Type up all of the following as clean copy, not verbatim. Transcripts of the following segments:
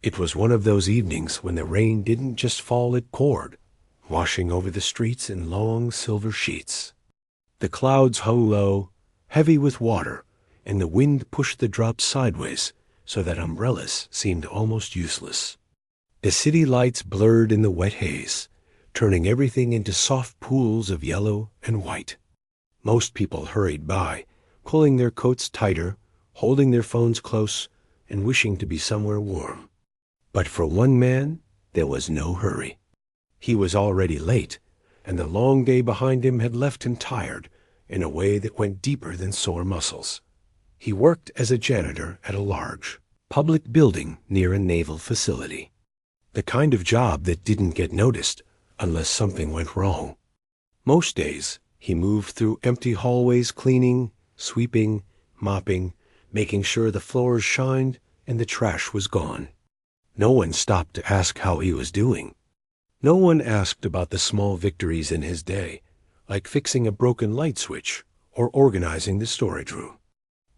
It was one of those evenings when the rain didn't just fall, it poured, washing over the streets in long silver sheets. The clouds hung low, heavy with water, and the wind pushed the drops sideways so that umbrellas seemed almost useless. The city lights blurred in the wet haze, turning everything into soft pools of yellow and white. Most people hurried by, pulling their coats tighter, holding their phones close, and wishing to be somewhere warm. But for one man, there was no hurry. He was already late, and the long day behind him had left him tired in a way that went deeper than sore muscles. He worked as a janitor at a large, public building near a naval facility. The kind of job that didn't get noticed unless something went wrong. Most days, he moved through empty hallways cleaning, sweeping, mopping, making sure the floors shined and the trash was gone. No one stopped to ask how he was doing. No one asked about the small victories in his day, like fixing a broken light switch or organizing the storage room.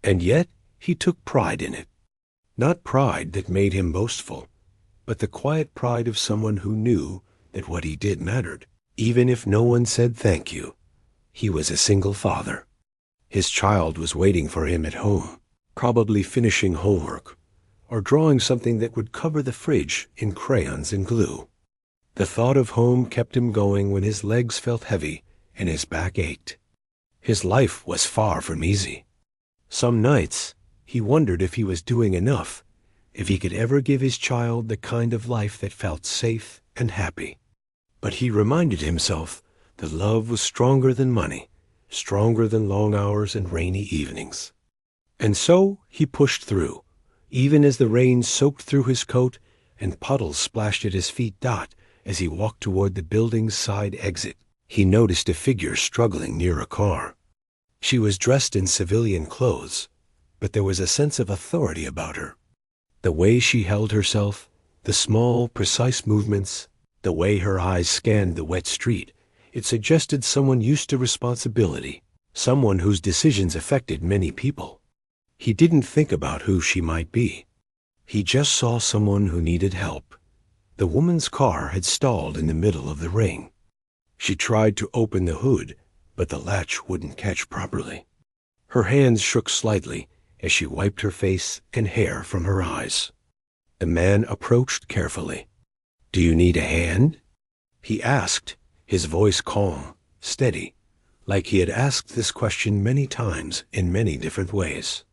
And yet, he took pride in it. Not pride that made him boastful, but the quiet pride of someone who knew that what he did mattered, even if no one said thank you. He was a single father. His child was waiting for him at home, probably finishing homework, or drawing something that would cover the fridge in crayons and glue. The thought of home kept him going when his legs felt heavy and his back ached. His life was far from easy. Some nights, he wondered if he was doing enough, if he could ever give his child the kind of life that felt safe and happy. But he reminded himself that love was stronger than money, stronger than long hours and rainy evenings. And so he pushed through, even as the rain soaked through his coat and puddles splashed at his feet. As he walked toward the building's side exit, he noticed a figure struggling near a car. She was dressed in civilian clothes, but there was a sense of authority about her. The way she held herself, the small, precise movements, the way her eyes scanned the wet street, it suggested someone used to responsibility, someone whose decisions affected many people. He didn't think about who she might be. He just saw someone who needed help. The woman's car had stalled in the middle of the rain. She tried to open the hood, but the latch wouldn't catch properly. Her hands shook slightly as she wiped her face and hair from her eyes. The man approached carefully. "Do you need a hand?" he asked, his voice calm, steady, like he had asked this question many times in many different ways.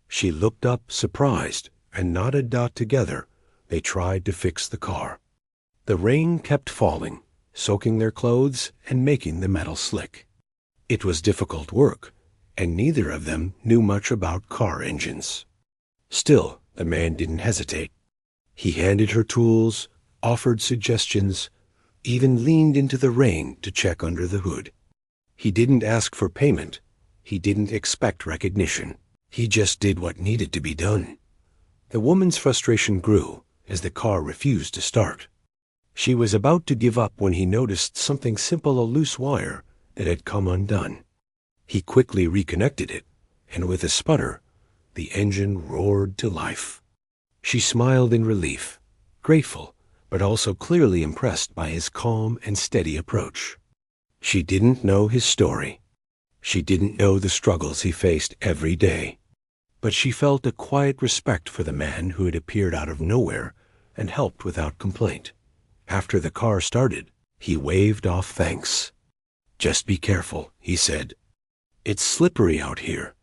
She looked up, surprised, and nodded. Together, they tried to fix the car. The rain kept falling, soaking their clothes and making the metal slick. It was difficult work, and neither of them knew much about car engines. Still, the man didn't hesitate. He handed her tools, offered suggestions, even leaned into the rain to check under the hood. He didn't ask for payment. He didn't expect recognition. He just did what needed to be done. The woman's frustration grew as the car refused to start. She was about to give up when he noticed something simple, a loose wire that had come undone. He quickly reconnected it, and with a sputter, the engine roared to life. She smiled in relief, grateful, but also clearly impressed by his calm and steady approach. She didn't know his story. She didn't know the struggles he faced every day. But she felt a quiet respect for the man who had appeared out of nowhere and helped without complaint. After the car started, he waved off thanks. "Just be careful," he said. "It's slippery out here."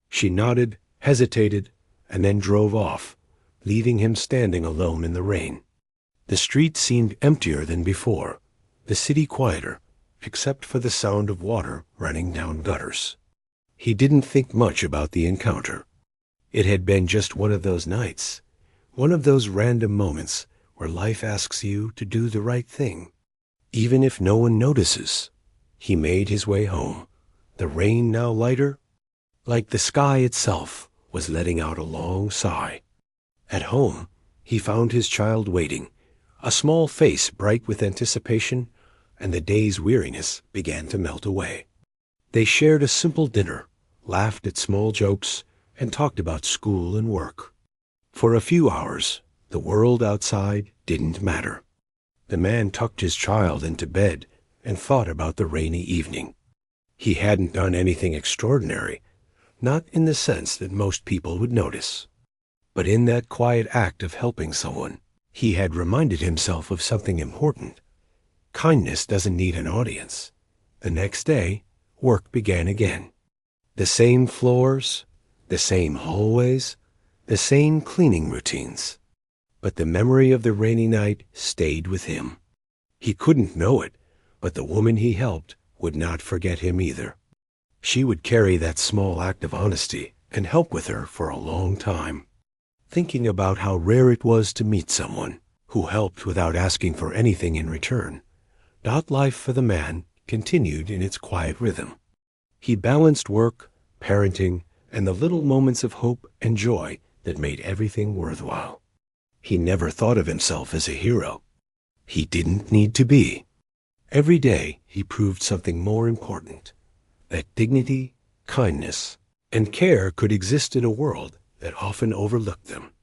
She nodded, hesitated, and then drove off, leaving him standing alone in the rain. The street seemed emptier than before, the city quieter, except for the sound of water running down gutters. He didn't think much about the encounter. It had been just one of those nights, one of those random moments where life asks you to do the right thing, even if no one notices. He made his way home, the rain now lighter, like the sky itself was letting out a long sigh. At home, he found his child waiting, a small face bright with anticipation, and the day's weariness began to melt away. They shared a simple dinner, laughed at small jokes, and talked about school and work. For a few hours, The world outside didn't matter. The man tucked his child into bed and thought about the rainy evening. He hadn't done anything extraordinary, not in the sense that most people would notice. But in that quiet act of helping someone, he had reminded himself of something important. Kindness doesn't need an audience. The next day, work began again. The same floors, the same hallways, the same cleaning routines. But the memory of the rainy night stayed with him. He couldn't know it, but the woman he helped would not forget him either. She would carry that small act of honesty and help with her for a long time. Thinking about how rare it was to meet someone who helped without asking for anything in return, life for the man continued in its quiet rhythm. He balanced work, parenting, and the little moments of hope and joy that made everything worthwhile. He never thought of himself as a hero. He didn't need to be. Every day he proved something more important, that dignity, kindness, and care could exist in a world that often overlooked them.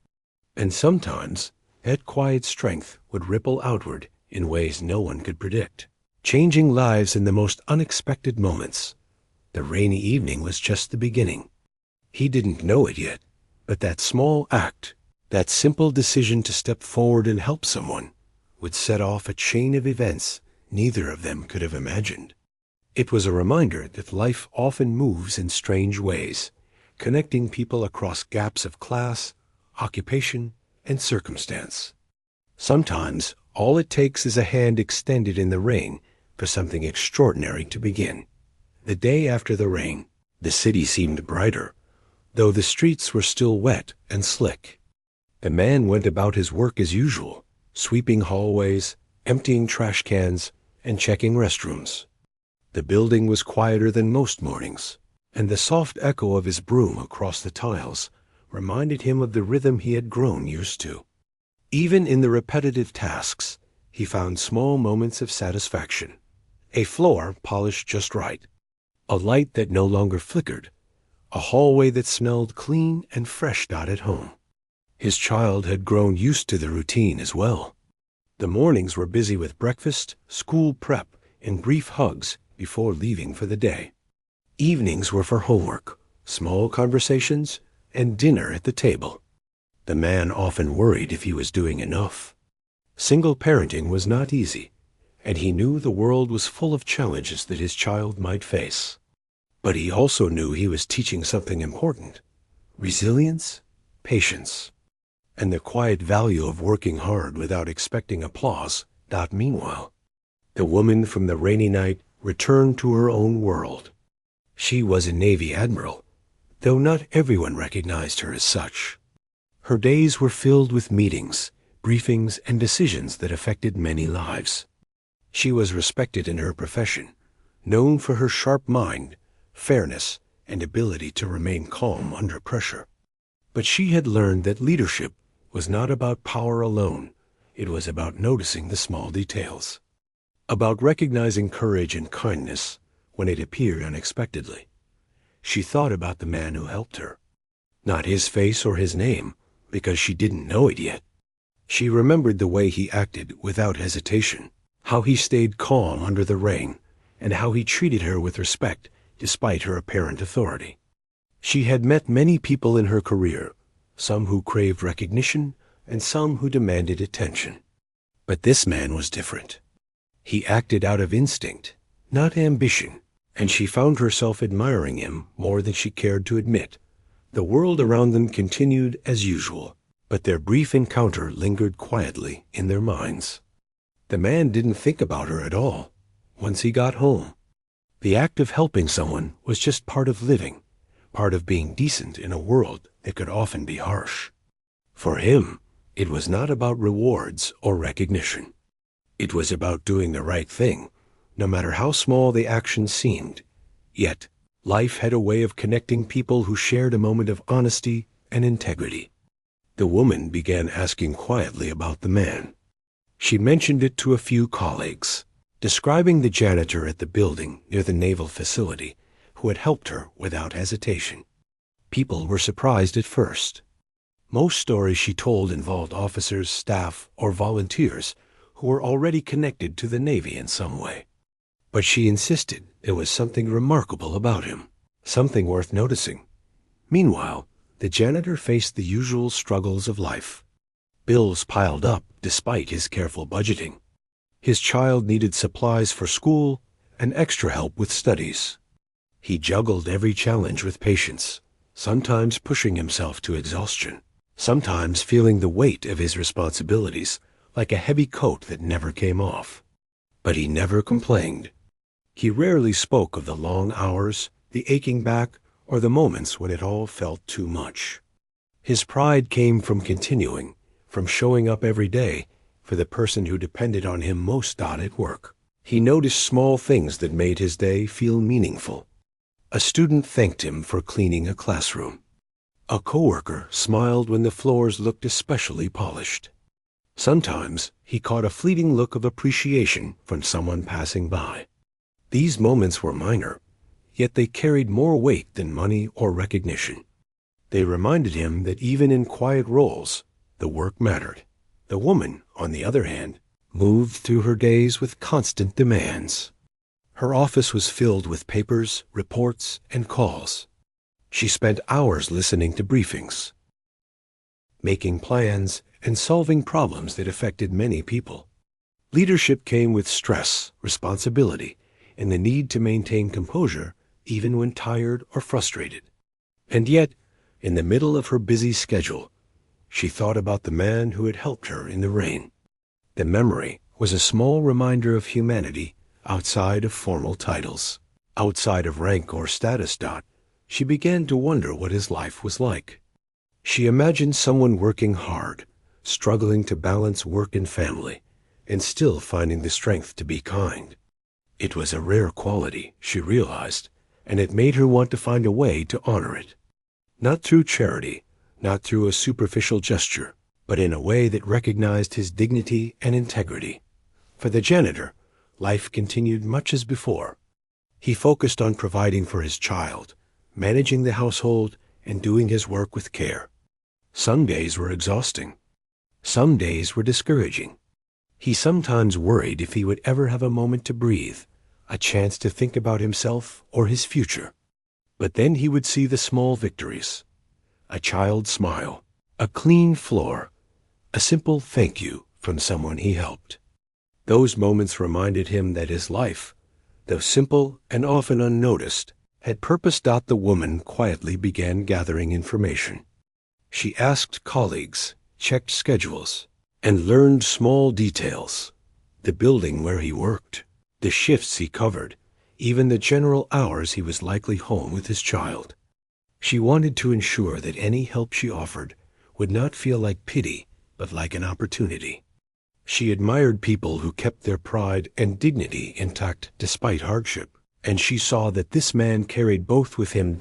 And sometimes that quiet strength would ripple outward in ways no one could predict, changing lives in the most unexpected moments. The rainy evening was just the beginning. He didn't know it yet, but that small act, that simple decision to step forward and help someone, would set off a chain of events neither of them could have imagined. It was a reminder that life often moves in strange ways, connecting people across gaps of class, occupation, and circumstance. Sometimes all it takes is a hand extended in the rain for something extraordinary to begin. The day after the rain, the city seemed brighter, though the streets were still wet and slick. The man went about his work as usual, sweeping hallways, emptying trash cans, and checking restrooms. The building was quieter than most mornings, and the soft echo of his broom across the tiles reminded him of the rhythm he had grown used to. Even in the repetitive tasks, he found small moments of satisfaction. A floor polished just right, a light that no longer flickered, a hallway that smelled clean and fresh at home. His child had grown used to the routine as well. The mornings were busy with breakfast, school prep, and brief hugs before leaving for the day. Evenings were for homework, small conversations, and dinner at the table. The man often worried if he was doing enough. Single parenting was not easy, and he knew the world was full of challenges that his child might face. But he also knew he was teaching something important: resilience, patience, and the quiet value of working hard without expecting applause. Meanwhile, the woman from the rainy night returned to her own world. She was a Navy Admiral, though not everyone recognized her as such. Her days were filled with meetings, briefings, and decisions that affected many lives. She was respected in her profession, known for her sharp mind, fairness, and ability to remain calm under pressure. But she had learned that leadership was not about power alone. It was about noticing the small details, about recognizing courage and kindness when it appeared unexpectedly. She thought about the man who helped her, not his face or his name, because she didn't know it yet. She remembered the way he acted without hesitation, how he stayed calm under the rain, and how he treated her with respect despite her apparent authority. She had met many people in her career, some who craved recognition and some who demanded attention. But this man was different. He acted out of instinct, not ambition, and she found herself admiring him more than she cared to admit. The world around them continued as usual, but their brief encounter lingered quietly in their minds. The man didn't think about her at all once he got home. The act of helping someone was just part of living, part of being decent in a world that could often be harsh. For him, it was not about rewards or recognition. It was about doing the right thing, no matter how small the action seemed. Yet, life had a way of connecting people who shared a moment of honesty and integrity. The woman began asking quietly about the man. She mentioned it to a few colleagues, describing the janitor at the building near the naval facility who had helped her without hesitation. People were surprised at first. Most stories she told involved officers, staff, or volunteers who were already connected to the Navy in some way. But she insisted there was something remarkable about him, something worth noticing. Meanwhile, the janitor faced the usual struggles of life. Bills piled up despite his careful budgeting. His child needed supplies for school and extra help with studies. He juggled every challenge with patience, sometimes pushing himself to exhaustion, sometimes feeling the weight of his responsibilities like a heavy coat that never came off. But he never complained. He rarely spoke of the long hours, the aching back, or the moments when it all felt too much. His pride came from continuing, from showing up every day for the person who depended on him most at work. He noticed small things that made his day feel meaningful. A student thanked him for cleaning a classroom. A coworker smiled when the floors looked especially polished. Sometimes he caught a fleeting look of appreciation from someone passing by. These moments were minor, yet they carried more weight than money or recognition. They reminded him that even in quiet roles, the work mattered. The woman, on the other hand, moved through her days with constant demands. Her office was filled with papers, reports, and calls. She spent hours listening to briefings, making plans, and solving problems that affected many people. Leadership came with stress, responsibility, and the need to maintain composure even when tired or frustrated. And yet, in the middle of her busy schedule, she thought about the man who had helped her in the rain. The memory was a small reminder of humanity outside of formal titles, outside of rank or status. She began to wonder what his life was like. She imagined someone working hard, struggling to balance work and family, and still finding the strength to be kind. It was a rare quality, she realized, and it made her want to find a way to honor it. Not through charity, not through a superficial gesture, but in a way that recognized his dignity and integrity. For the janitor, life continued much as before. He focused on providing for his child, managing the household, and doing his work with care. Some days were exhausting. Some days were discouraging. He sometimes worried if he would ever have a moment to breathe, a chance to think about himself or his future. But then he would see the small victories. A child's smile, a clean floor, a simple thank you from someone he helped. Those moments reminded him that his life, though simple and often unnoticed, had purpose. The woman quietly began gathering information. She asked colleagues, checked schedules, and learned small details. The building where he worked, the shifts he covered, even the general hours he was likely home with his child. She wanted to ensure that any help she offered would not feel like pity, but like an opportunity. She admired people who kept their pride and dignity intact despite hardship, and she saw that this man carried both with him.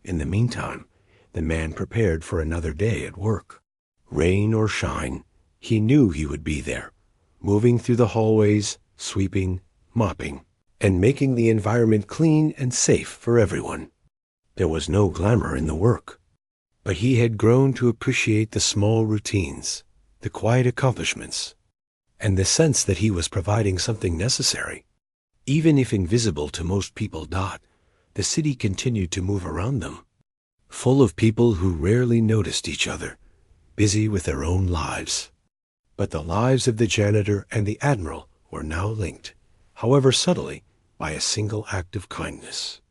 In the meantime, the man prepared for another day at work. Rain or shine, he knew he would be there, moving through the hallways, sweeping, mopping, and making the environment clean and safe for everyone. There was no glamour in the work, but he had grown to appreciate the small routines, the quiet accomplishments, and the sense that he was providing something necessary. Even if invisible to most people. The city continued to move around them, full of people who rarely noticed each other, busy with their own lives. But the lives of the janitor and the Admiral were now linked, however subtly, by a single act of kindness.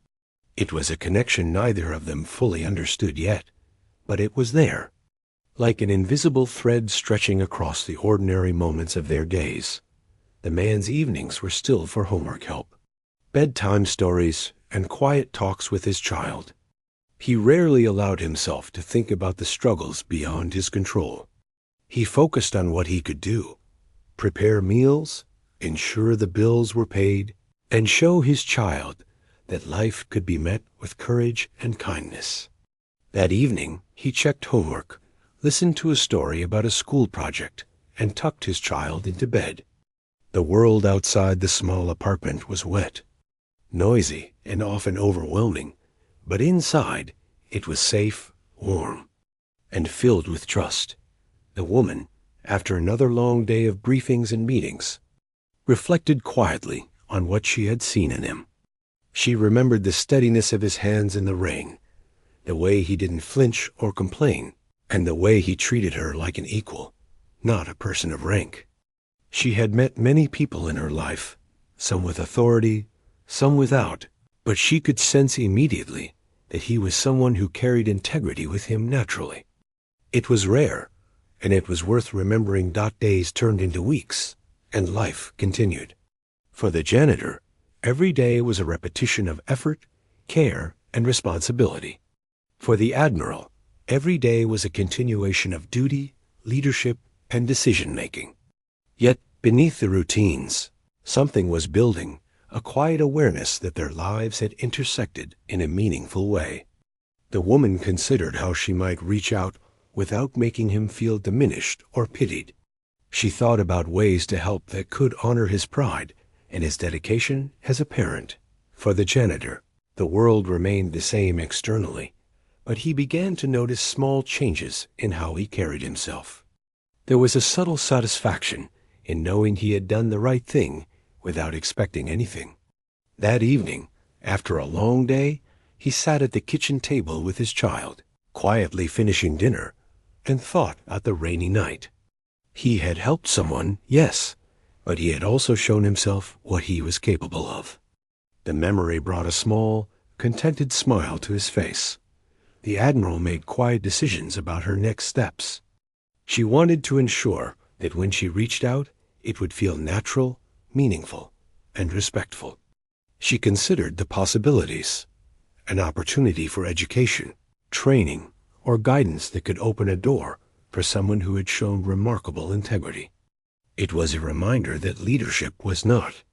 It was a connection neither of them fully understood yet, but it was there, like an invisible thread stretching across the ordinary moments of their days. The man's evenings were still for homework help, bedtime stories, and quiet talks with his child. He rarely allowed himself to think about the struggles beyond his control. He focused on what he could do: prepare meals, ensure the bills were paid, and show his child that life could be met with courage and kindness. That evening, he checked homework, listened to a story about a school project, and tucked his child into bed. The world outside the small apartment was wet, noisy, and often overwhelming, but inside it was safe, warm. and filled with trust. The woman, after another long day of briefings and meetings, reflected quietly on what she had seen in him. She remembered the steadiness of his hands in the rain, the way he didn't flinch or complain, and the way he treated her like an equal, not a person of rank. She had met many people in her life, some with authority, some without, but she could sense immediately that he was someone who carried integrity with him naturally. It was rare, and it was worth remembering. Days turned into weeks, and life continued. For the janitor, every day was a repetition of effort, care, and responsibility. For the Admiral, every day was a continuation of duty, leadership, and decision-making. Yet, beneath the routines, something was building, a quiet awareness that their lives had intersected in a meaningful way. The woman considered how she might reach out without making him feel diminished or pitied. She thought about ways to help that could honor his pride and his dedication as a parent. For the janitor, the world remained the same externally, but he began to notice small changes in how he carried himself. There was a subtle satisfaction in knowing he had done the right thing without expecting anything. That evening, after a long day, he sat at the kitchen table with his child, quietly finishing dinner, and thought out the rainy night. He had helped someone, yes, but he had also shown himself what he was capable of. The memory brought a small, contented smile to his face. The Admiral made quiet decisions about her next steps. She wanted to ensure that when she reached out, it would feel natural, meaningful, and respectful. She considered the possibilities, an opportunity for education, training, or guidance that could open a door for someone who had shown remarkable integrity. It was a reminder that leadership was not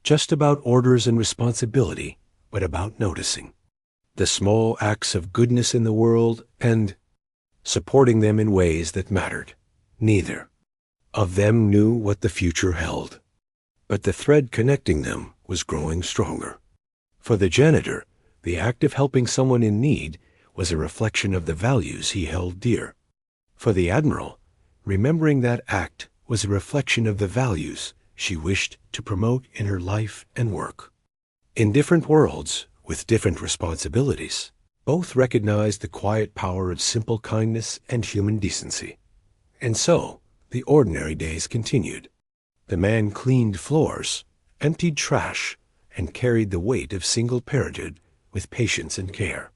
just about orders and responsibility, but about noticing the small acts of goodness in the world and supporting them in ways that mattered. Neither of them knew what the future held, but the thread connecting them was growing stronger. For the janitor, the act of helping someone in need was a reflection of the values he held dear. For the Admiral, remembering that act was a reflection of the values she wished to promote in her life and work. In different worlds, with different responsibilities, both recognized the quiet power of simple kindness and human decency. And so, the ordinary days continued. The man cleaned floors, emptied trash, and carried the weight of single parenthood with patience and care.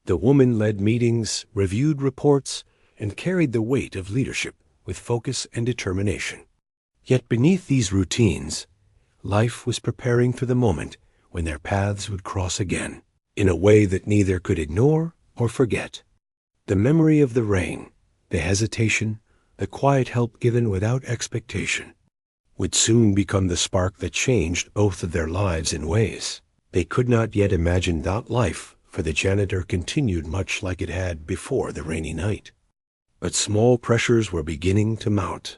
The woman led meetings, reviewed reports, and carried the weight of leadership with focus and determination. Yet beneath these routines, life was preparing for the moment when their paths would cross again, in a way that neither could ignore or forget. The memory of the rain, the hesitation, the quiet help given without expectation, would soon become the spark that changed both of their lives in ways they could not yet imagine. That life for the janitor continued much like it had before the rainy night. But small pressures were beginning to mount.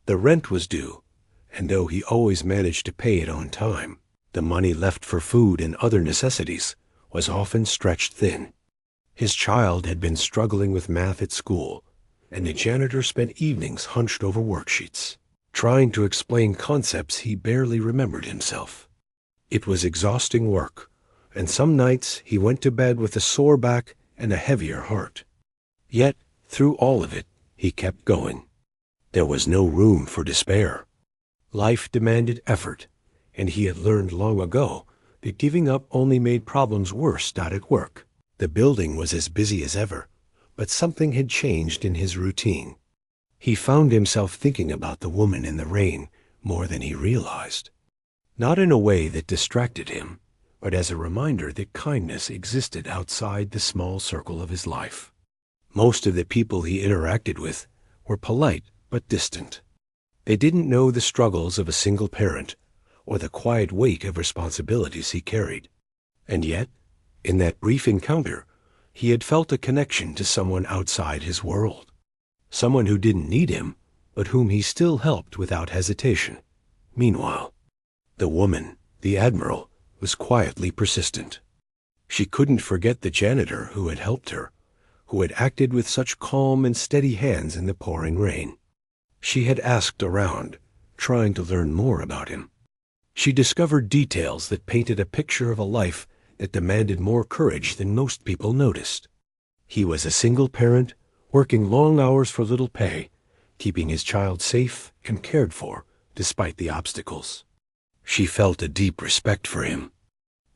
The rent was due, and though he always managed to pay it on time, the money left for food and other necessities was often stretched thin. His child had been struggling with math at school, and the janitor spent evenings hunched over worksheets, trying to explain concepts he barely remembered himself. It was exhausting work, and some nights he went to bed with a sore back and a heavier heart. Yet, through all of it, he kept going. There was no room for despair. Life demanded effort, and he had learned long ago that giving up only made problems worse. At work, the building was as busy as ever, but something had changed in his routine. He found himself thinking about the woman in the rain more than he realized. Not in a way that distracted him, but as a reminder that kindness existed outside the small circle of his life. Most of the people he interacted with were polite but distant. They didn't know the struggles of a single parent or the quiet weight of responsibilities he carried. And yet, in that brief encounter, he had felt a connection to someone outside his world. Someone who didn't need him, but whom he still helped without hesitation. Meanwhile, the woman, the Admiral, was quietly persistent. She couldn't forget the janitor who had helped her, who had acted with such calm and steady hands in the pouring rain. She had asked around, trying to learn more about him. She discovered details that painted a picture of a life that demanded more courage than most people noticed. He was a single parent, working long hours for little pay, keeping his child safe and cared for despite the obstacles. She felt a deep respect for him,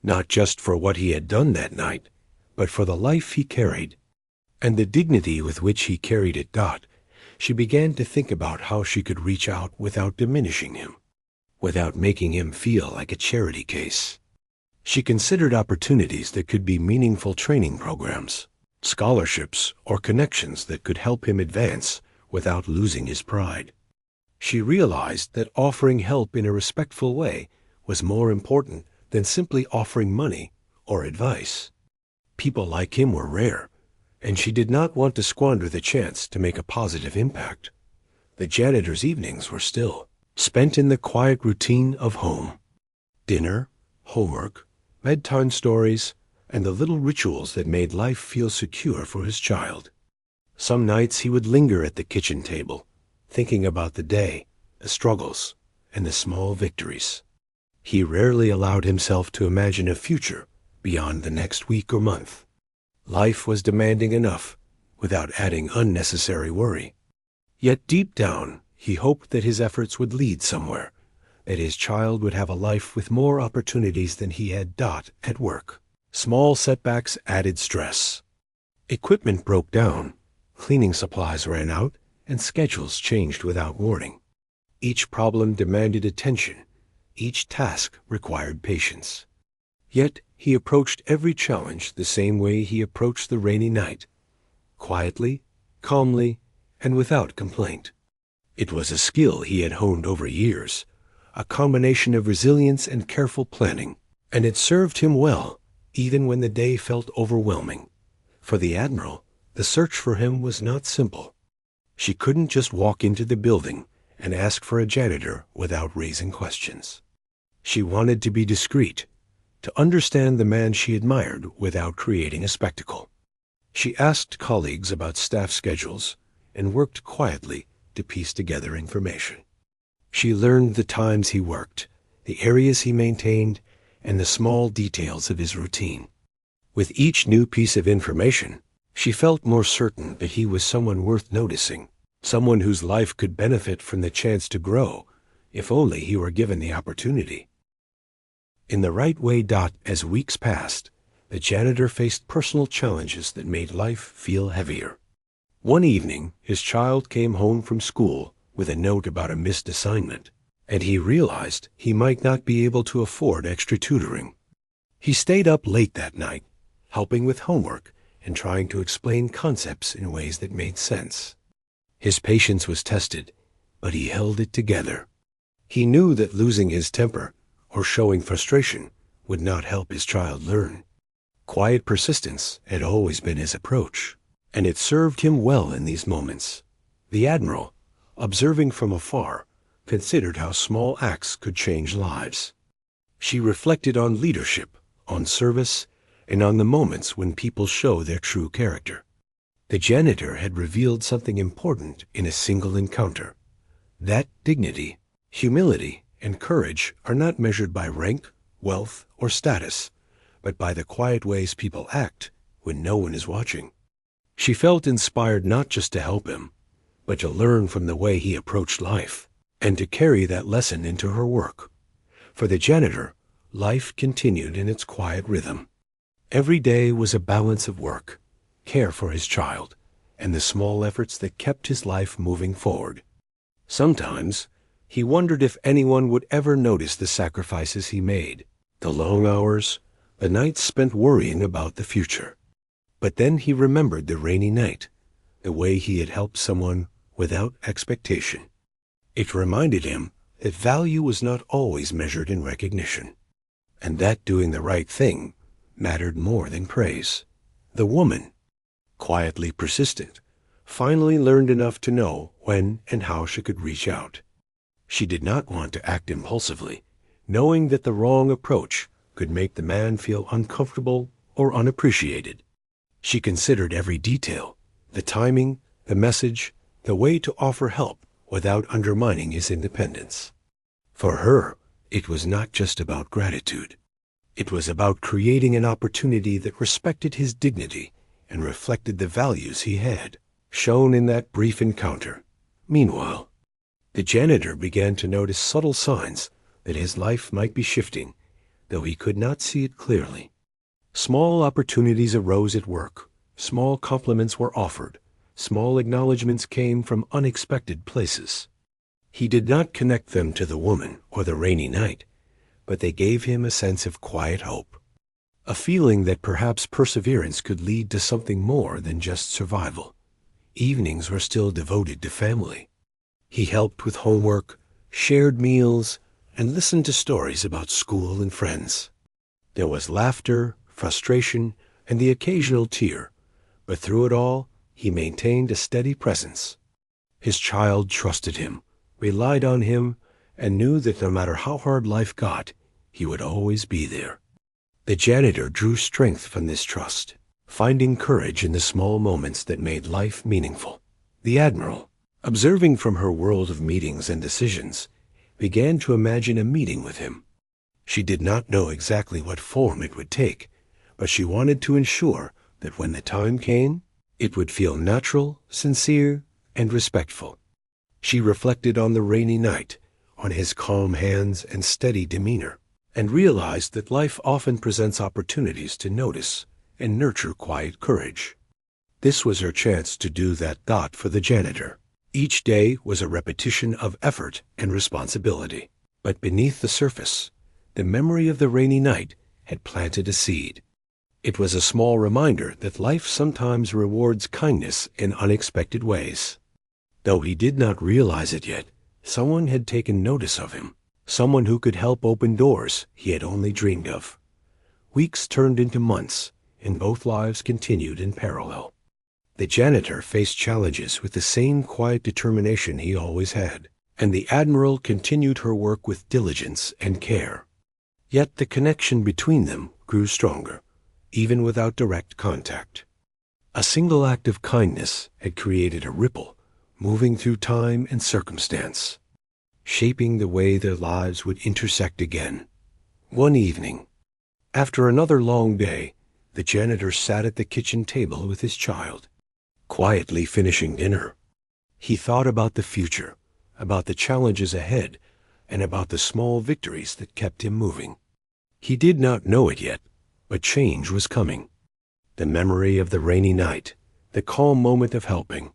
not just for what he had done that night, but for the life he carried, and the dignity with which he carried it. She began to think about how she could reach out without diminishing him, without making him feel like a charity case. She considered opportunities that could be meaningful training programs, scholarships, or connections that could help him advance without losing his pride. She realized that offering help in a respectful way was more important than simply offering money or advice. People like him were rare, and she did not want to squander the chance to make a positive impact. The janitor's evenings were still spent in the quiet routine of home. Dinner, homework, bedtime stories, and the little rituals that made life feel secure for his child. Some nights he would linger at the kitchen table, thinking about the day, the struggles, and the small victories. He rarely allowed himself to imagine a future beyond the next week or month. Life was demanding enough without adding unnecessary worry. Yet deep down, he hoped that his efforts would lead somewhere, that his child would have a life with more opportunities than he had at work. Small setbacks added stress. Equipment broke down, cleaning supplies ran out, and schedules changed without warning. Each problem demanded attention. Each task required patience. Yet he approached every challenge the same way he approached the rainy night, quietly, calmly, and without complaint. It was a skill he had honed over years, a combination of resilience and careful planning, and it served him well, even when the day felt overwhelming. For the Admiral, the search for him was not simple. She couldn't just walk into the building and ask for a janitor without raising questions. She wanted to be discreet, to understand the man she admired without creating a spectacle. She asked colleagues about staff schedules and worked quietly to piece together information. She learned the times he worked, the areas he maintained, and the small details of his routine. With each new piece of information, she felt more certain that he was someone worth noticing, someone whose life could benefit from the chance to grow, if only he were given the opportunity. In the right way. As weeks passed, the janitor faced personal challenges that made life feel heavier. One evening, his child came home from school with a note about a missed assignment, and he realized he might not be able to afford extra tutoring. He stayed up late that night, helping with homework and trying to explain concepts in ways that made sense. His patience was tested, but he held it together. He knew that losing his temper or showing frustration would not help his child learn. Quiet persistence had always been his approach, and it served him well in these moments. The Admiral, observing from afar, considered how small acts could change lives. She reflected on leadership, on service, and on the moments when people show their true character. The janitor had revealed something important in a single encounter. That dignity, humility, and courage are not measured by rank, wealth, or status, but by the quiet ways people act when no one is watching. She felt inspired not just to help him, but to learn from the way he approached life, and to carry that lesson into her work. For the janitor, life continued in its quiet rhythm. Every day was a balance of work, care for his child, and the small efforts that kept his life moving forward. Sometimes, he wondered if anyone would ever notice the sacrifices he made, the long hours, the nights spent worrying about the future. But then he remembered the rainy night, the way he had helped someone without expectation. It reminded him that value was not always measured in recognition, and that doing the right thing mattered more than praise. The woman, quietly persistent, finally learned enough to know when and how she could reach out. She did not want to act impulsively, knowing that the wrong approach could make the man feel uncomfortable or unappreciated. She considered every detail, the timing, the message, the way to offer help without undermining his independence. For her, it was not just about gratitude. It was about creating an opportunity that respected his dignity and reflected the values he had, shown in that brief encounter. Meanwhile, the janitor began to notice subtle signs that his life might be shifting, though he could not see it clearly. Small opportunities arose at work, small compliments were offered, small acknowledgments came from unexpected places. He did not connect them to the woman or the rainy night, but they gave him a sense of quiet hope, a feeling that perhaps perseverance could lead to something more than just survival. Evenings were still devoted to family. He helped with homework, shared meals, and listened to stories about school and friends. There was laughter, frustration, and the occasional tear, but through it all, he maintained a steady presence. His child trusted him, relied on him, and knew that no matter how hard life got, he would always be there. The janitor drew strength from this trust, finding courage in the small moments that made life meaningful. The Admiral, observing from her world of meetings and decisions, began to imagine a meeting with him. She did not know exactly what form it would take, but she wanted to ensure that when the time came, it would feel natural, sincere, and respectful. She reflected on the rainy night, on his calm hands and steady demeanor, and realized that life often presents opportunities to notice and nurture quiet courage. This was her chance to do that thought for the janitor. Each day was a repetition of effort and responsibility. But beneath the surface, the memory of the rainy night had planted a seed. It was a small reminder that life sometimes rewards kindness in unexpected ways. Though he did not realize it yet, someone had taken notice of him, someone who could help open doors he had only dreamed of. Weeks turned into months, and both lives continued in parallel. The janitor faced challenges with the same quiet determination he always had, and the Admiral continued her work with diligence and care. Yet the connection between them grew stronger, even without direct contact. A single act of kindness had created a ripple, moving through time and circumstance, shaping the way their lives would intersect again. One evening, after another long day, the janitor sat at the kitchen table with his child, quietly finishing dinner. He thought about the future, about the challenges ahead, and about the small victories that kept him moving. He did not know it yet, but change was coming. The memory of the rainy night, the calm moment of helping,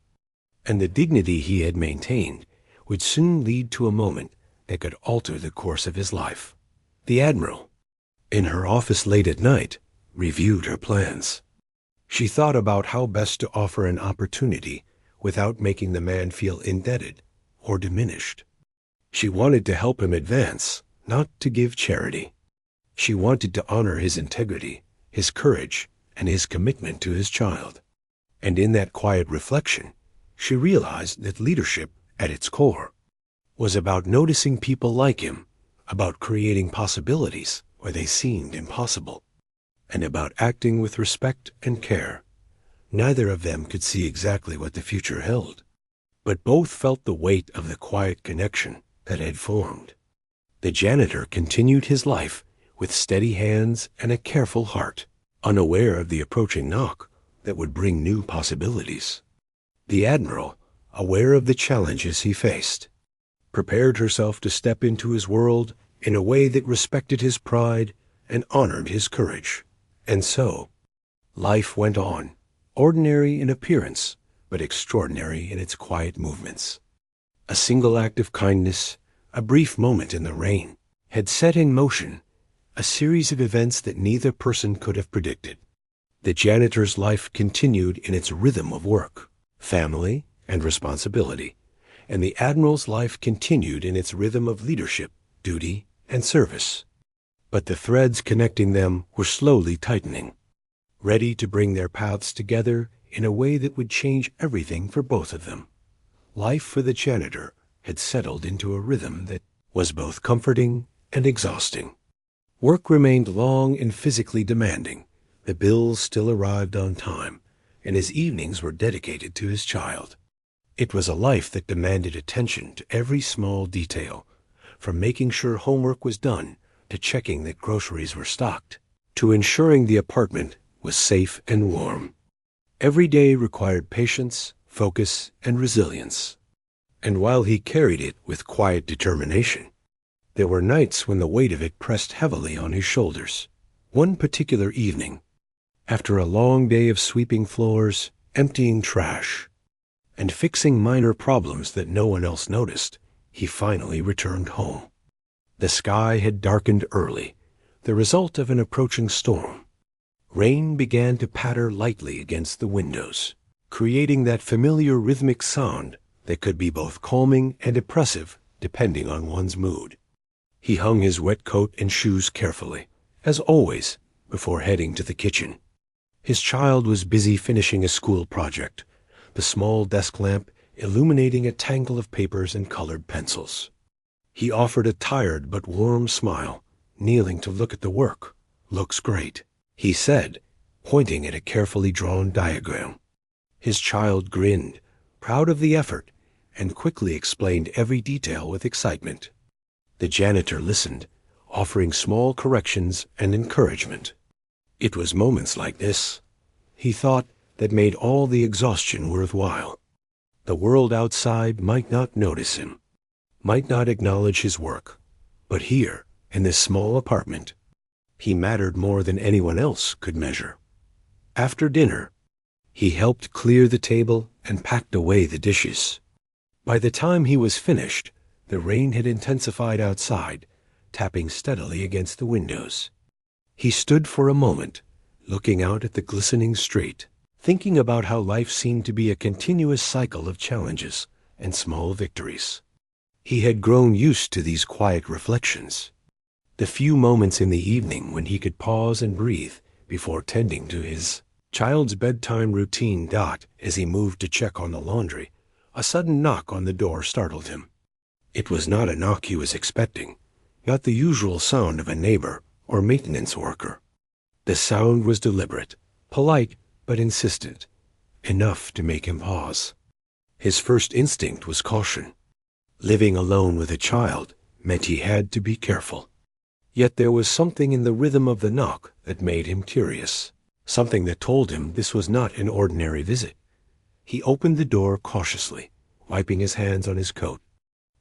and the dignity he had maintained would soon lead to a moment that could alter the course of his life. The Admiral, in her office late at night, reviewed her plans. She thought about how best to offer an opportunity without making the man feel indebted or diminished. She wanted to help him advance, not to give charity. She wanted to honor his integrity, his courage, and his commitment to his child. And in that quiet reflection, she realized that leadership, at its core, was about noticing people like him, about creating possibilities where they seemed impossible, and about acting with respect and care. Neither of them could see exactly what the future held, but both felt the weight of the quiet connection that had formed. The janitor continued his life with steady hands and a careful heart, unaware of the approaching knock that would bring new possibilities. The Admiral, aware of the challenges he faced, prepared herself to step into his world in a way that respected his pride and honored his courage. And so, life went on, ordinary in appearance, but extraordinary in its quiet movements. A single act of kindness, a brief moment in the rain, had set in motion a series of events that neither person could have predicted. The janitor's life continued in its rhythm of work, family, and responsibility, and the Admiral's life continued in its rhythm of leadership, duty, and service. But the threads connecting them were slowly tightening, ready to bring their paths together in a way that would change everything for both of them. Life for the janitor had settled into a rhythm that was both comforting and exhausting. Work remained long and physically demanding, The bills still arrived on time, and his evenings were dedicated to his child. It was a life that demanded attention to every small detail, from making sure homework was done, to checking that groceries were stocked, to ensuring the apartment was safe and warm. Every day required patience, focus, and resilience. And while he carried it with quiet determination, there were nights when the weight of it pressed heavily on his shoulders. One particular evening, after a long day of sweeping floors, emptying trash, and fixing minor problems that no one else noticed, he finally returned home. The sky had darkened early, the result of an approaching storm. Rain began to patter lightly against the windows, creating that familiar rhythmic sound that could be both calming and oppressive depending on one's mood. He hung his wet coat and shoes carefully, as always, before heading to the kitchen. His child was busy finishing a school project, the small desk lamp illuminating a tangle of papers and colored pencils. He offered a tired but warm smile, kneeling to look at the work. "Looks great," he said, pointing at a carefully drawn diagram. His child grinned, proud of the effort, and quickly explained every detail with excitement. The janitor listened, offering small corrections and encouragement. It was moments like this, he thought, that made all the exhaustion worthwhile. The world outside might not notice him, might not acknowledge his work, but here, in this small apartment, he mattered more than anyone else could measure. After dinner, he helped clear the table and packed away the dishes. By the time he was finished, the rain had intensified outside, tapping steadily against the windows. He stood for a moment, looking out at the glistening street, thinking about how life seemed to be a continuous cycle of challenges and small victories. He had grown used to these quiet reflections, the few moments in the evening when he could pause and breathe before tending to his child's bedtime routine. As he moved to check on the laundry, a sudden knock on the door startled him. It was not a knock he was expecting, not the usual sound of a neighbor or maintenance worker. The sound was deliberate, polite, but insistent, enough to make him pause. His first instinct was caution. Living alone with a child meant he had to be careful. Yet there was something in the rhythm of the knock that made him curious, something that told him this was not an ordinary visit. He opened the door cautiously, wiping his hands on his coat.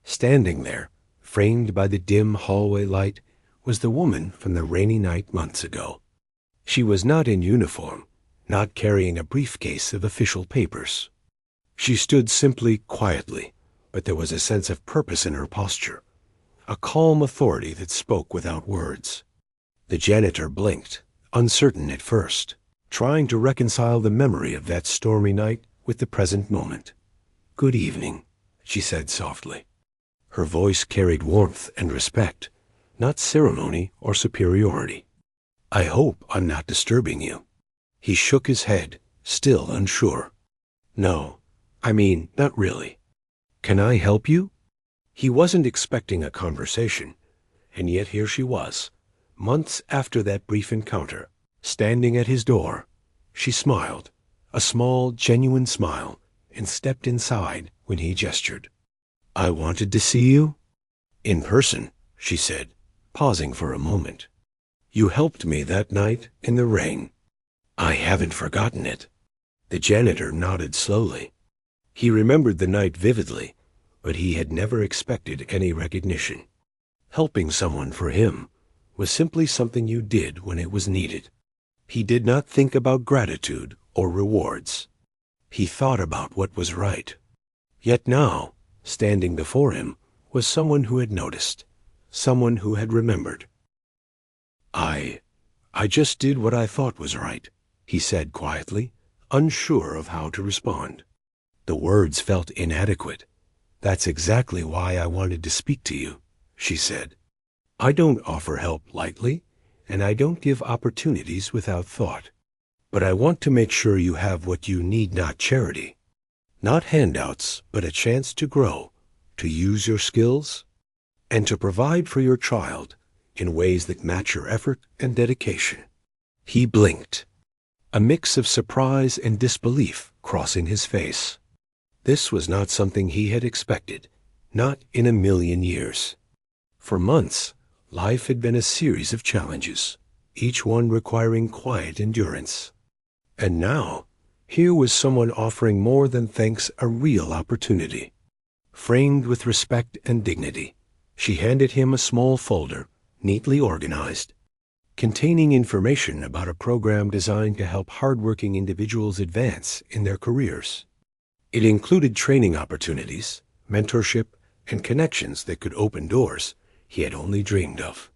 Standing there, framed by the dim hallway light, was the woman from the rainy night months ago. She was not in uniform, not carrying a briefcase of official papers. She stood simply, quietly, but there was a sense of purpose in her posture, a calm authority that spoke without words. The janitor blinked, uncertain at first, trying to reconcile the memory of that stormy night with the present moment. "Good evening," she said softly. Her voice carried warmth and respect, not ceremony or superiority. "I hope I'm not disturbing you." He shook his head, still unsure. "No, not really. Can I help you?" He wasn't expecting a conversation, and yet here she was, months after that brief encounter, standing at his door. She smiled, a small, genuine smile, and stepped inside when he gestured. "I wanted to see you?" "In person," she said, pausing for a moment. "You helped me that night in the rain." "I haven't forgotten it." The janitor nodded slowly. He remembered the night vividly, but he had never expected any recognition. Helping someone for him was simply something you did when it was needed. He did not think about gratitude or rewards. He thought about what was right. Yet now, standing before him, was someone who had noticed, someone who had remembered. I just did what I thought was right," he said quietly, unsure of how to respond. The words felt inadequate. "That's exactly why I wanted to speak to you," she said. "I don't offer help lightly, and I don't give opportunities without thought. But I want to make sure you have what you need, not charity, not handouts, but a chance to grow, to use your skills, and to provide for your child in ways that match your effort and dedication." He blinked, a mix of surprise and disbelief crossing his face. This was not something he had expected, not in a million years. For months, life had been a series of challenges, each one requiring quiet endurance. And now, here was someone offering more than thanks, a real opportunity. Framed with respect and dignity, she handed him a small folder, neatly organized, containing information about a program designed to help hardworking individuals advance in their careers. It included training opportunities, mentorship, and connections that could open doors he had only dreamed of.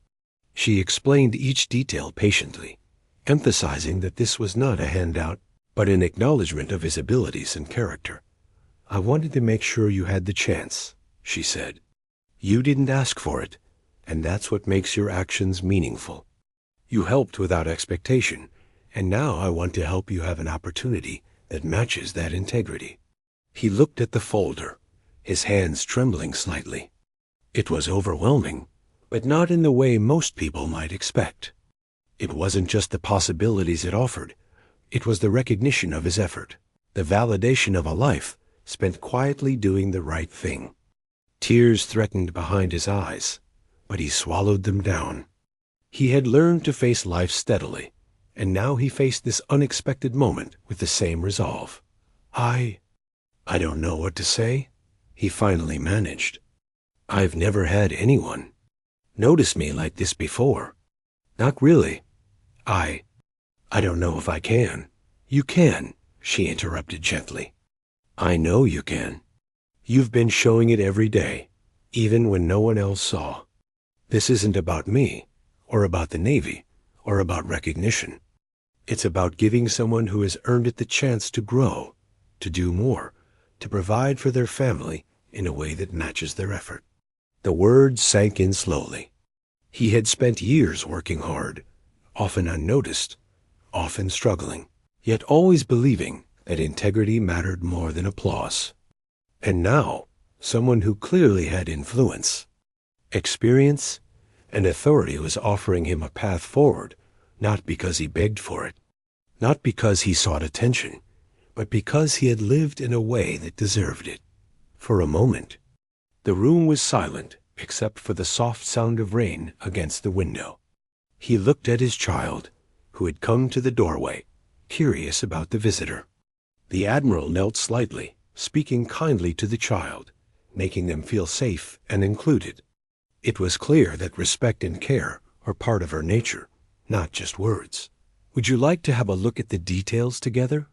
She explained each detail patiently, emphasizing that this was not a handout, but an acknowledgement of his abilities and character. "I wanted to make sure you had the chance," she said. "You didn't ask for it, and that's what makes your actions meaningful. You helped without expectation, and now I want to help you have an opportunity that matches that integrity." He looked at the folder, his hands trembling slightly. It was overwhelming, but not in the way most people might expect. It wasn't just the possibilities it offered. It was the recognition of his effort, the validation of a life spent quietly doing the right thing. Tears threatened behind his eyes, but he swallowed them down. He had learned to face life steadily, and now he faced this unexpected moment with the same resolve. I don't know what to say," he finally managed. "I've never had anyone notice me like this before. Not really. I don't know if I can." "You can," she interrupted gently. "I know you can. You've been showing it every day, even when no one else saw. This isn't about me, or about the Navy, or about recognition. It's about giving someone who has earned it the chance to grow, to do more, to provide for their family in a way that matches their effort." The words sank in slowly. He had spent years working hard, often unnoticed, often struggling, yet always believing that integrity mattered more than applause. And now, someone who clearly had influence, experience, and authority was offering him a path forward, not because he begged for it, not because he sought attention, but because he had lived in a way that deserved it. For a moment, the room was silent except for the soft sound of rain against the window. He looked at his child, who had come to the doorway, curious about the visitor. The Admiral knelt slightly, speaking kindly to the child, making them feel safe and included. It was clear that respect and care are part of her nature, not just words. "Would you like to have a look at the details together?"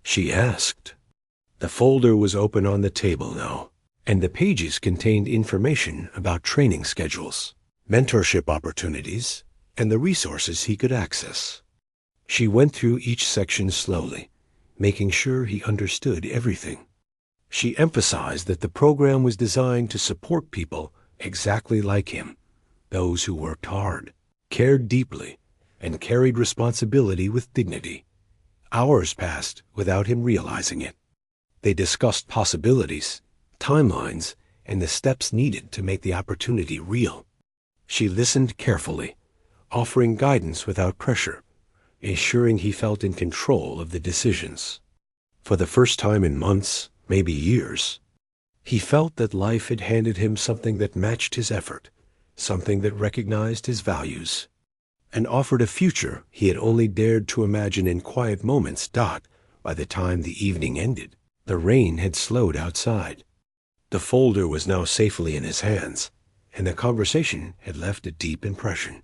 she asked. The folder was open on the table now, and the pages contained information about training schedules, mentorship opportunities, and the resources he could access. She went through each section slowly, making sure he understood everything. She emphasized that the program was designed to support people exactly like him, those who worked hard, cared deeply, and carried responsibility with dignity. Hours passed without him realizing it. They discussed possibilities, timelines, and the steps needed to make the opportunity real. She listened carefully, offering guidance without pressure, ensuring he felt in control of the decisions. For the first time in months, maybe years, he felt that life had handed him something that matched his effort, something that recognized his values, and offered a future he had only dared to imagine in quiet moments. By the time the evening ended, the rain had slowed outside. The folder was now safely in his hands, and the conversation had left a deep impression.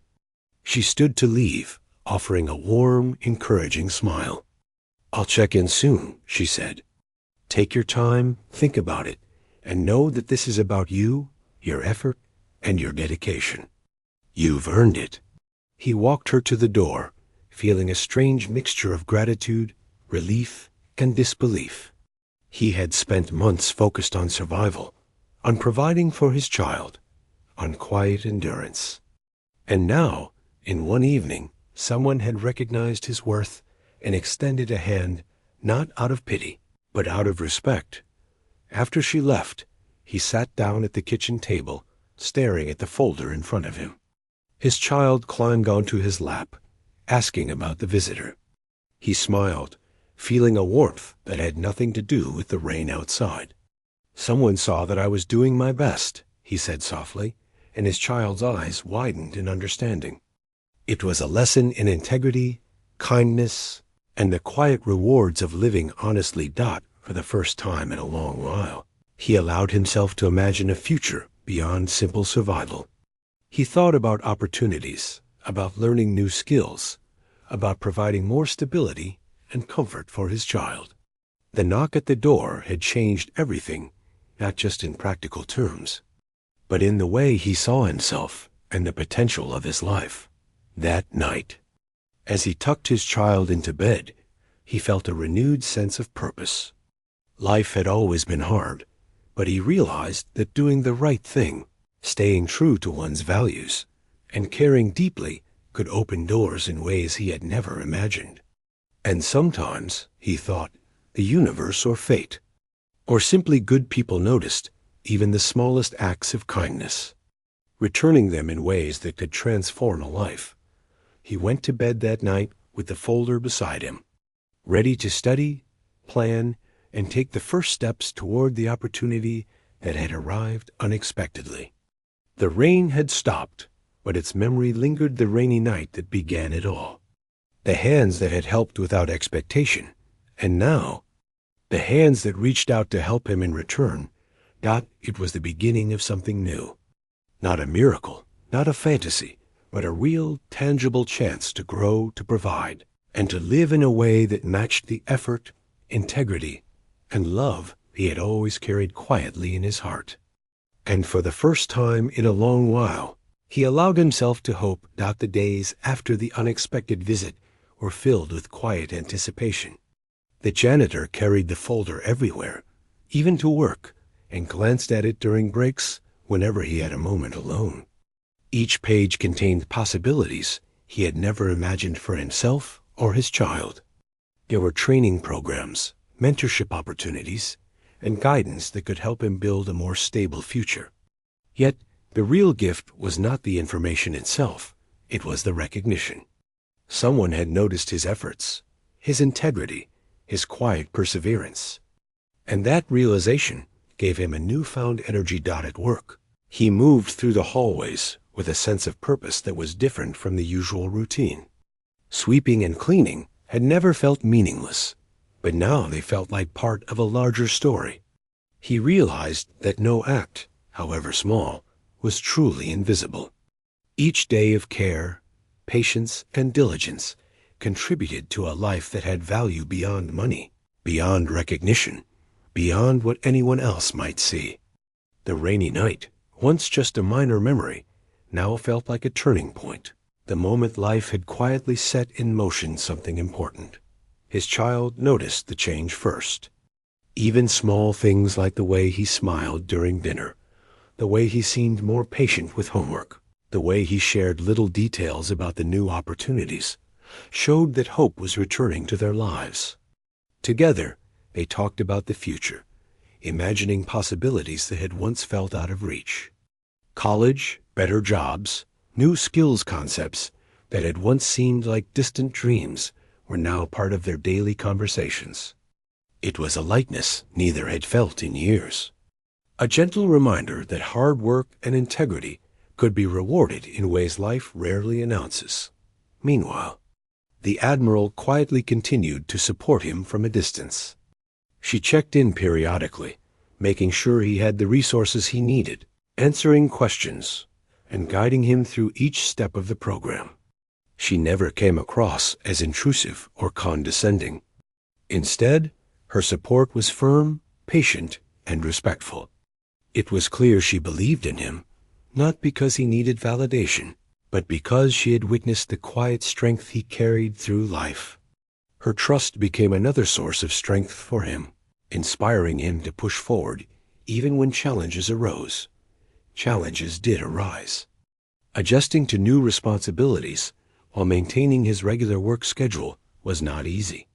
She stood to leave, offering a warm, encouraging smile. "I'll check in soon," she said. "Take your time, think about it, and know that this is about you, your effort, and your dedication. You've earned it." He walked her to the door, feeling a strange mixture of gratitude, relief, and disbelief. He had spent months focused on survival, on providing for his child, on quiet endurance. And now, in one evening, someone had recognized his worth and extended a hand, not out of pity, but out of respect. After she left, he sat down at the kitchen table, staring at the folder in front of him. His child climbed onto his lap, asking about the visitor. He smiled, feeling a warmth that had nothing to do with the rain outside. "Someone saw that I was doing my best," he said softly, and his child's eyes widened in understanding. It was a lesson in integrity, kindness, and the quiet rewards of living honestly. For the first time in a long while, he allowed himself to imagine a future beyond simple survival. He thought about opportunities, about learning new skills, about providing more stability and comfort for his child. The knock at the door had changed everything, not just in practical terms, but in the way he saw himself and the potential of his life. That night, as he tucked his child into bed, he felt a renewed sense of purpose. Life had always been hard, but he realized that doing the right thing, staying true to one's values, and caring deeply could open doors in ways he had never imagined. And sometimes, he thought, the universe or fate, or simply good people noticed even the smallest acts of kindness, returning them in ways that could transform a life. He went to bed that night with the folder beside him, ready to study, plan, and take the first steps toward the opportunity that had arrived unexpectedly. The rain had stopped, but its memory lingered the rainy night that began it all. The hands that had helped without expectation, and now, the hands that reached out to help him in return. It was the beginning of something new. Not a miracle, not a fantasy, but a real, tangible chance to grow, to provide, and to live in a way that matched the effort, integrity, and love he had always carried quietly in his heart. And for the first time in a long while, he allowed himself to hope that the days after the unexpected visit were filled with quiet anticipation. The janitor carried the folder everywhere, even to work, and glanced at it during breaks whenever he had a moment alone. Each page contained possibilities he had never imagined for himself or his child. There were training programs, mentorship opportunities, and guidance that could help him build a more stable future. Yet, the real gift was not the information itself, it was the recognition. Someone had noticed his efforts, his integrity, his quiet perseverance. And that realization gave him a newfound energy. At work, he moved through the hallways with a sense of purpose that was different from the usual routine. Sweeping and cleaning had never felt meaningless, but now they felt like part of a larger story. He realized that no act, however small, was truly invisible. Each day of care, patience, and diligence contributed to a life that had value beyond money, beyond recognition, beyond what anyone else might see. The rainy night, once just a minor memory, now felt like a turning point, the moment life had quietly set in motion something important. His child noticed the change first. Even small things like the way he smiled during dinner, the way he seemed more patient with homework, the way he shared little details about the new opportunities, showed that hope was returning to their lives. Together, they talked about the future, imagining possibilities that had once felt out of reach. College, better jobs, new skills concepts that had once seemed like distant dreams were now part of their daily conversations. It was a lightness neither had felt in years. A gentle reminder that hard work and integrity could be rewarded in ways life rarely announces. Meanwhile, the Admiral quietly continued to support him from a distance. She checked in periodically, making sure he had the resources he needed, answering questions, and guiding him through each step of the program. She never came across as intrusive or condescending. Instead, her support was firm, patient, and respectful. It was clear she believed in him, not because he needed validation, but because she had witnessed the quiet strength he carried through life. Her trust became another source of strength for him, inspiring him to push forward even when challenges arose. Challenges did arise. Adjusting to new responsibilities while maintaining his regular work schedule was not easy.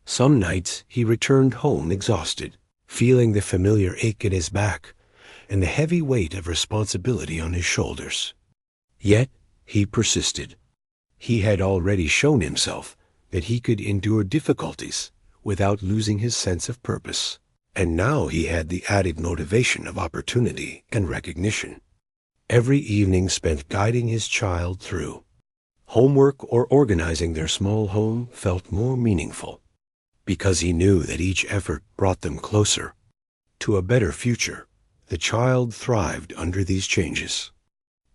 Some nights he returned home exhausted, feeling the familiar ache in his back and the heavy weight of responsibility on his shoulders. Yet he persisted. He had already shown himself that he could endure difficulties without losing his sense of purpose. And now he had the added motivation of opportunity and recognition. Every evening spent guiding his child through homework or organizing their small home felt more meaningful, because he knew that each effort brought them closer to a better future. The child thrived under these changes.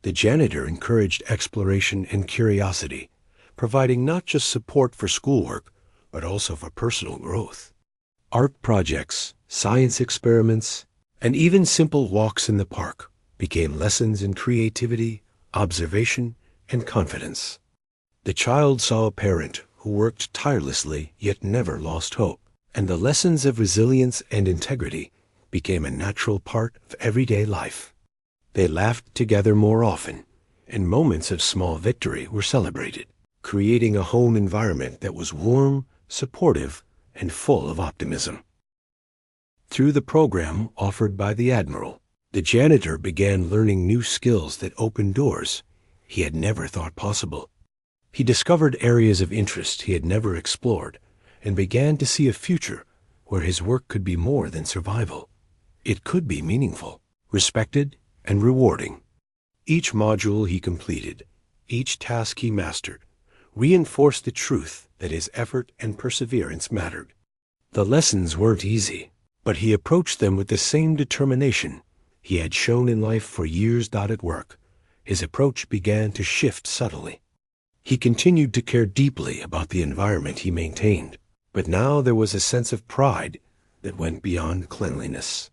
The janitor encouraged exploration and curiosity, providing not just support for schoolwork, but also for personal growth. Art projects, science experiments, and even simple walks in the park became lessons in creativity, observation, and confidence. The child saw a parent who worked tirelessly yet never lost hope, and the lessons of resilience and integrity became a natural part of everyday life. They laughed together more often, and moments of small victory were celebrated, creating a home environment that was warm, supportive, and full of optimism. Through the program offered by the Admiral, the janitor began learning new skills that opened doors he had never thought possible. He discovered areas of interest he had never explored and began to see a future where his work could be more than survival. It could be meaningful, respected, and rewarding. Each module he completed, each task he mastered, reinforced the truth that his effort and perseverance mattered. The lessons weren't easy, but he approached them with the same determination he had shown in life for years. At work, his approach began to shift subtly. He continued to care deeply about the environment he maintained, but now there was a sense of pride that went beyond cleanliness.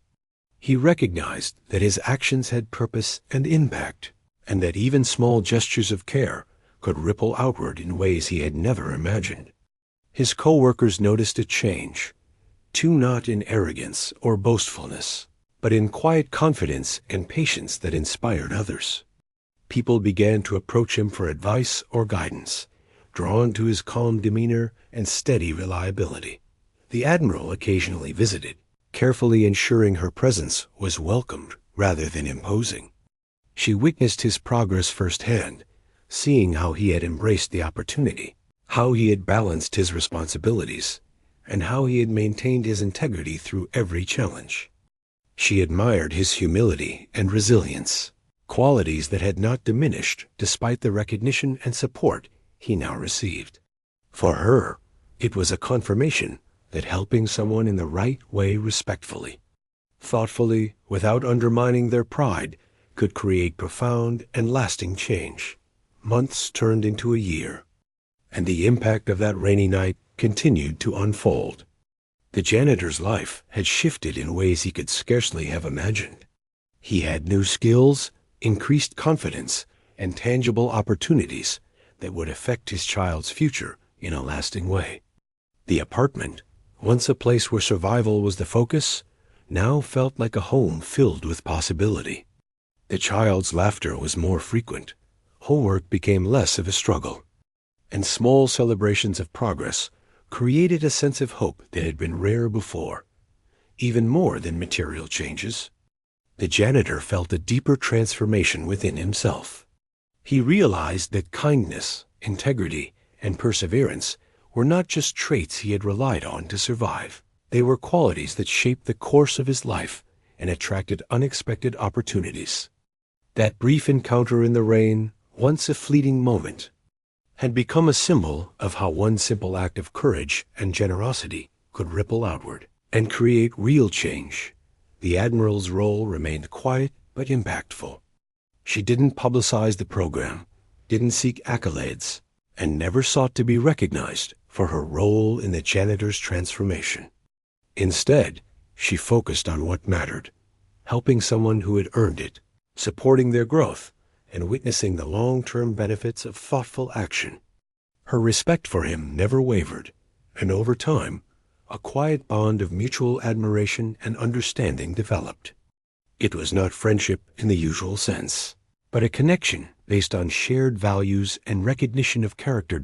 He recognized that his actions had purpose and impact, and that even small gestures of care could ripple outward in ways he had never imagined. His co-workers noticed a change, too, not in arrogance or boastfulness, but in quiet confidence and patience that inspired others. People began to approach him for advice or guidance, drawn to his calm demeanor and steady reliability. The Admiral occasionally visited, carefully ensuring her presence was welcomed rather than imposing. She witnessed his progress firsthand, seeing how he had embraced the opportunity, how he had balanced his responsibilities, and how he had maintained his integrity through every challenge. She admired his humility and resilience, qualities that had not diminished despite the recognition and support he now received. For her, it was a confirmation that helping someone in the right way, respectfully, thoughtfully, without undermining their pride, could create profound and lasting change. Months turned into a year, and the impact of that rainy night continued to unfold. The janitor's life had shifted in ways he could scarcely have imagined. He had new skills, increased confidence, and tangible opportunities that would affect his child's future in a lasting way. The apartment, once a place where survival was the focus, now felt like a home filled with possibility. The child's laughter was more frequent, homework became less of a struggle, and small celebrations of progress created a sense of hope that had been rare before. Even more than material changes, the janitor felt a deeper transformation within himself. He realized that kindness, integrity, and perseverance were not just traits he had relied on to survive. They were qualities that shaped the course of his life and attracted unexpected opportunities. That brief encounter in the rain, once a fleeting moment, had become a symbol of how one simple act of courage and generosity could ripple outward and create real change. The Admiral's role remained quiet but impactful. She didn't publicize the program, didn't seek accolades, and never sought to be recognized for her role in the janitor's transformation. Instead, she focused on what mattered, helping someone who had earned it, supporting their growth, and witnessing the long-term benefits of thoughtful action. Her respect for him never wavered, and over time, a quiet bond of mutual admiration and understanding developed. It was not friendship in the usual sense, but a connection based on shared values and recognition of character.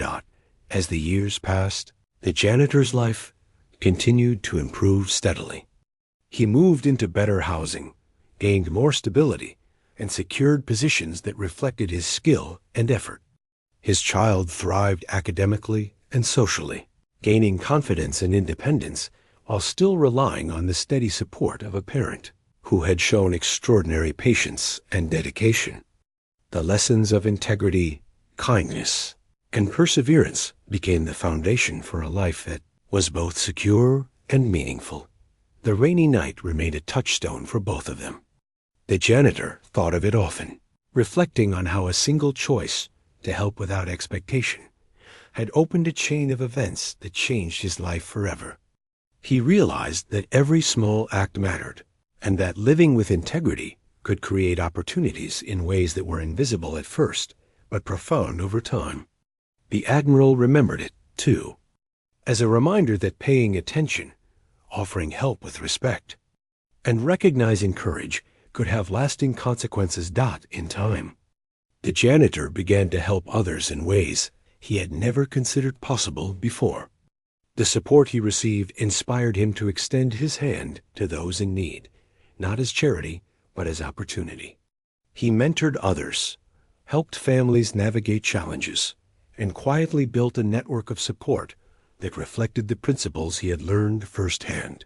As the years passed, the janitor's life continued to improve steadily. He moved into better housing, gained more stability, and secured positions that reflected his skill and effort. His child thrived academically and socially, gaining confidence and independence while still relying on the steady support of a parent who had shown extraordinary patience and dedication. The lessons of integrity, kindness, and perseverance became the foundation for a life that was both secure and meaningful. The rainy night remained a touchstone for both of them. The janitor thought of it often, reflecting on how a single choice to help without expectation had opened a chain of events that changed his life forever. He realized that every small act mattered, and that living with integrity could create opportunities in ways that were invisible at first, but profound over time. The Admiral remembered it, too, as a reminder that paying attention, offering help with respect, and recognizing courage could have lasting consequences in time. The janitor began to help others in ways he had never considered possible before. The support he received inspired him to extend his hand to those in need, not as charity, but as opportunity. He mentored others, helped families navigate challenges, and quietly built a network of support that reflected the principles he had learned firsthand: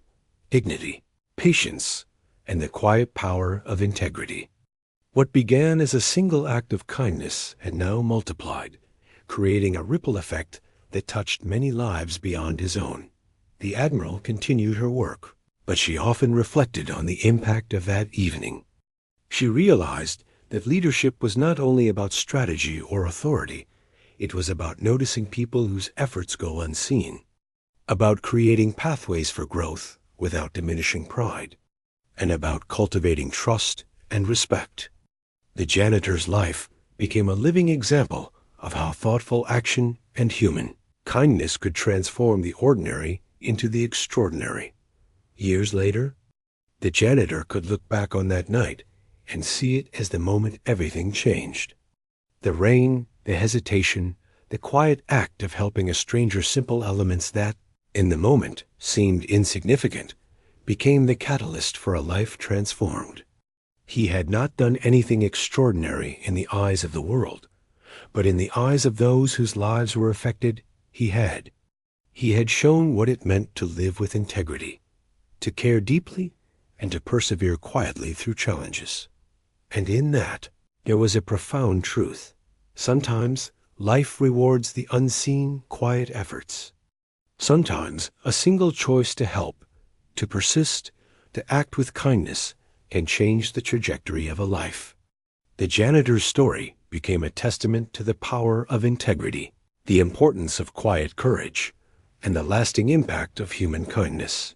dignity, patience, and the quiet power of integrity. What began as a single act of kindness had now multiplied, creating a ripple effect that touched many lives beyond his own. The Admiral continued her work, but she often reflected on the impact of that evening. She realized that leadership was not only about strategy or authority, it was about noticing people whose efforts go unseen, about creating pathways for growth without diminishing pride, and about cultivating trust and respect. The janitor's life became a living example of how thoughtful action and human kindness could transform the ordinary into the extraordinary. Years later, the janitor could look back on that night and see it as the moment everything changed. The rain, the hesitation, the quiet act of helping a stranger, simple elements that, in the moment, seemed insignificant, became the catalyst for a life transformed. He had not done anything extraordinary in the eyes of the world, but in the eyes of those whose lives were affected, he had. He had shown what it meant to live with integrity, to care deeply, and to persevere quietly through challenges. And in that, there was a profound truth. Sometimes, life rewards the unseen, quiet efforts. Sometimes, a single choice to help, to persist, to act with kindness, can change the trajectory of a life. The janitor's story became a testament to the power of integrity, the importance of quiet courage, and the lasting impact of human kindness.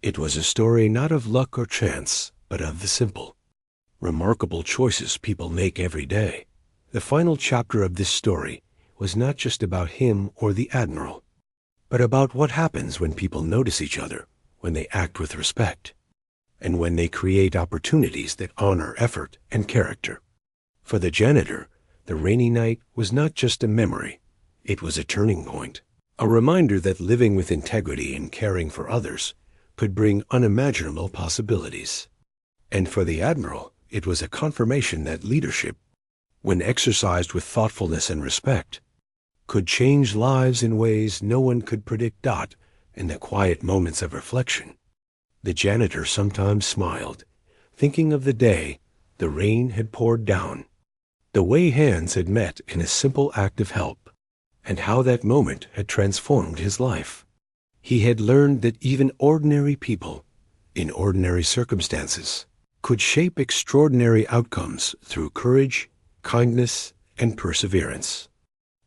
It was a story not of luck or chance, but of the simple, remarkable choices people make every day. The final chapter of this story was not just about him or the Admiral, but about what happens when people notice each other, when they act with respect, and when they create opportunities that honor effort and character. For the janitor, the rainy night was not just a memory, it was a turning point, a reminder that living with integrity and caring for others could bring unimaginable possibilities. And for the Admiral, it was a confirmation that leadership, when exercised with thoughtfulness and respect, could change lives in ways no one could predict. In the quiet moments of reflection, the janitor sometimes smiled, thinking of the day the rain had poured down, the way hands had met in a simple act of help, and how that moment had transformed his life. He had learned that even ordinary people, in ordinary circumstances, could shape extraordinary outcomes through courage, kindness, and perseverance.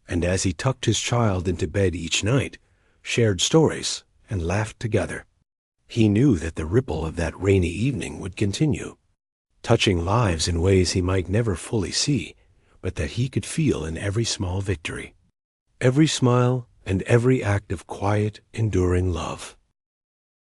And as he tucked his child into bed each night, shared stories, and laughed together, he knew that the ripple of that rainy evening would continue, touching lives in ways he might never fully see, but that he could feel in every small victory, every smile, and every act of quiet, enduring love.